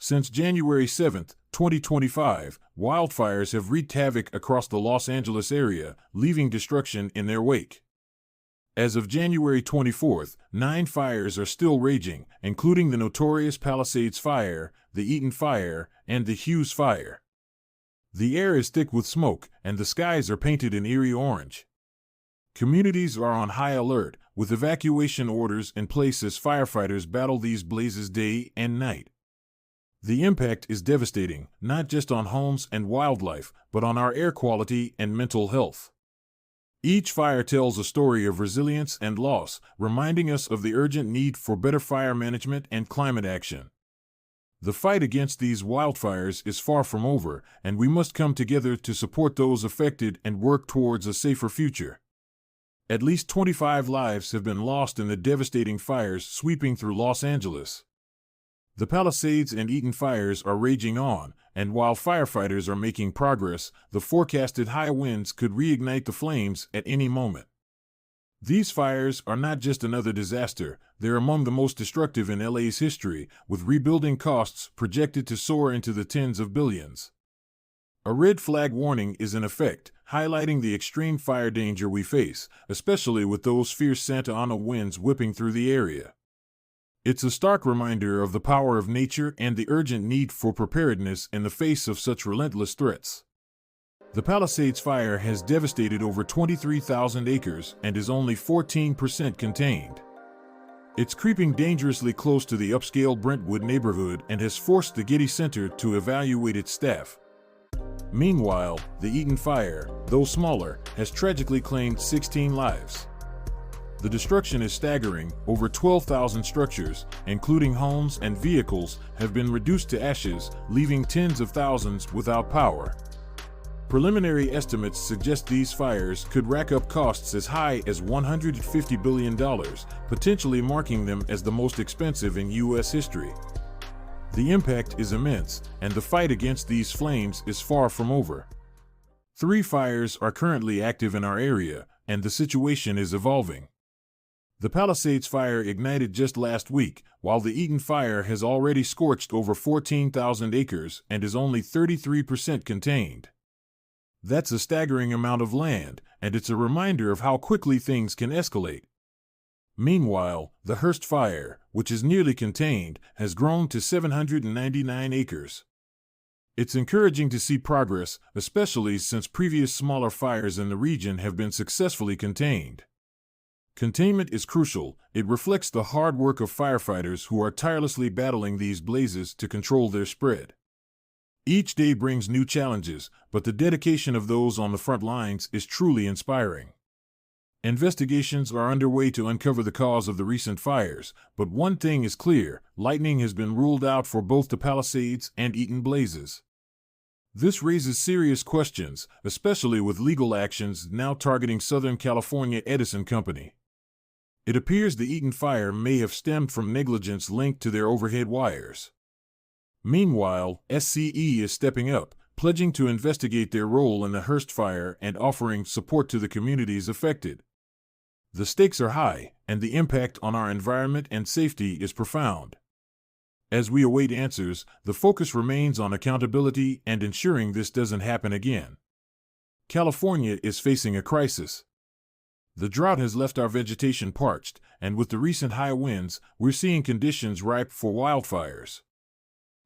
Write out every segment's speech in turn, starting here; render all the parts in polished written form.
Since January 7, 2025, wildfires have wreaked havoc across the Los Angeles area, leaving destruction in their wake. As of January 24, 9 fires are still raging, including the notorious Palisades Fire, the Eaton Fire, and the Hughes Fire. The air is thick with smoke, and the skies are painted in eerie orange. Communities are on high alert, with evacuation orders in place as firefighters battle these blazes day and night. The impact is devastating, not just on homes and wildlife, but on our air quality and mental health. Each fire tells a story of resilience and loss, reminding us of the urgent need for better fire management and climate action. The fight against these wildfires is far from over, and we must come together to support those affected and work towards a safer future. At least 25 lives have been lost in the devastating fires sweeping through Los Angeles. The Palisades and Eaton fires are raging on, and while firefighters are making progress, the forecasted high winds could reignite the flames at any moment. These fires are not just another disaster, they're among the most destructive in LA's history, with rebuilding costs projected to soar into the tens of billions. A red flag warning is in effect, highlighting the extreme fire danger we face, especially with those fierce Santa Ana winds whipping through the area. It's a stark reminder of the power of nature and the urgent need for preparedness in the face of such relentless threats. The Palisades Fire has devastated over 23,000 acres and is only 14% contained. It's creeping dangerously close to the upscale Brentwood neighborhood and has forced the Getty Center to evaluate its staff. Meanwhile, the Eaton Fire, though smaller, has tragically claimed 16 lives. The destruction is staggering. Over 12,000 structures, including homes and vehicles, have been reduced to ashes, leaving tens of thousands without power. Preliminary estimates suggest these fires could rack up costs as high as $150 billion, potentially marking them as the most expensive in U.S. history. The impact is immense, and the fight against these flames is far from over. 3 fires are currently active in our area, and the situation is evolving. The Palisades Fire ignited just last week, while the Eaton Fire has already scorched over 14,000 acres and is only 33% contained. That's a staggering amount of land, and it's a reminder of how quickly things can escalate. Meanwhile, the Hughes Fire, which is nearly contained, has grown to 799 acres. It's encouraging to see progress, especially since previous smaller fires in the region have been successfully contained. Containment is crucial. It reflects the hard work of firefighters who are tirelessly battling these blazes to control their spread. Each day brings new challenges, but the dedication of those on the front lines is truly inspiring. Investigations are underway to uncover the cause of the recent fires, but one thing is clear: lightning has been ruled out for both the Palisades and Eaton blazes. This raises serious questions, especially with legal actions now targeting Southern California Edison Company. It appears the Eaton Fire may have stemmed from negligence linked to their overhead wires. Meanwhile, SCE is stepping up, pledging to investigate their role in the Hughes Fire and offering support to the communities affected. The stakes are high, and the impact on our environment and safety is profound. As we await answers, the focus remains on accountability and ensuring this doesn't happen again. California is facing a crisis. The drought has left our vegetation parched, and with the recent high winds, we're seeing conditions ripe for wildfires.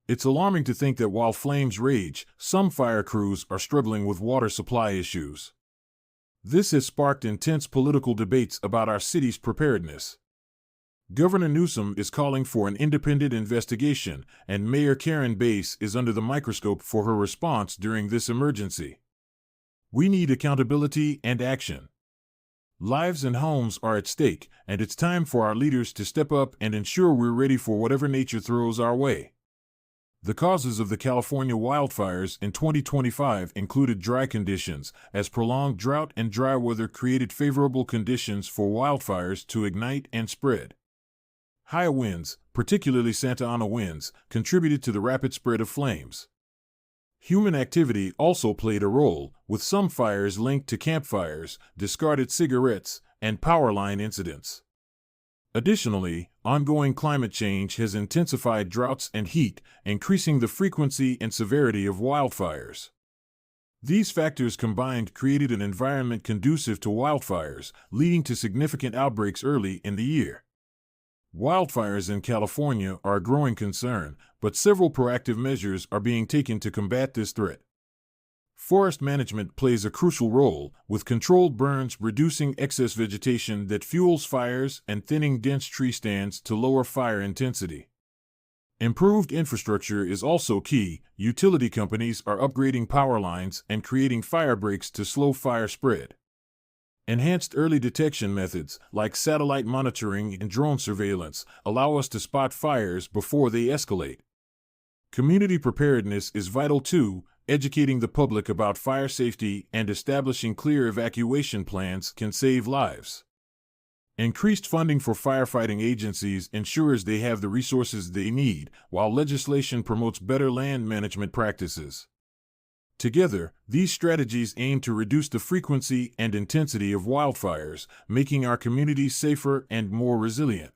It's alarming to think that while flames rage, some fire crews are struggling with water supply issues. This has sparked intense political debates about our city's preparedness. Governor Newsom is calling for an independent investigation, and Mayor Karen Bass is under the microscope for her response during this emergency. We need accountability and action. Lives and homes are at stake, and it's time for our leaders to step up and ensure we're ready for whatever nature throws our way. The causes of the California wildfires in 2025 included dry conditions, as prolonged drought and dry weather created favorable conditions for wildfires to ignite and spread. High winds, particularly Santa Ana winds, contributed to the rapid spread of flames. Human activity also played a role, with some fires linked to campfires, discarded cigarettes, and power line incidents. Additionally, ongoing climate change has intensified droughts and heat, increasing the frequency and severity of wildfires. These factors combined created an environment conducive to wildfires, leading to significant outbreaks early in the year. Wildfires in California are a growing concern, but several proactive measures are being taken to combat this threat. Forest management plays a crucial role, with controlled burns reducing excess vegetation that fuels fires and thinning dense tree stands to lower fire intensity. Improved infrastructure is also key. Utility companies are upgrading power lines and creating fire breaks to slow fire spread. Enhanced early detection methods, like satellite monitoring and drone surveillance, allow us to spot fires before they escalate. Community preparedness is vital too. Educating the public about fire safety and establishing clear evacuation plans can save lives. Increased funding for firefighting agencies ensures they have the resources they need, while legislation promotes better land management practices. Together, these strategies aim to reduce the frequency and intensity of wildfires, making our communities safer and more resilient.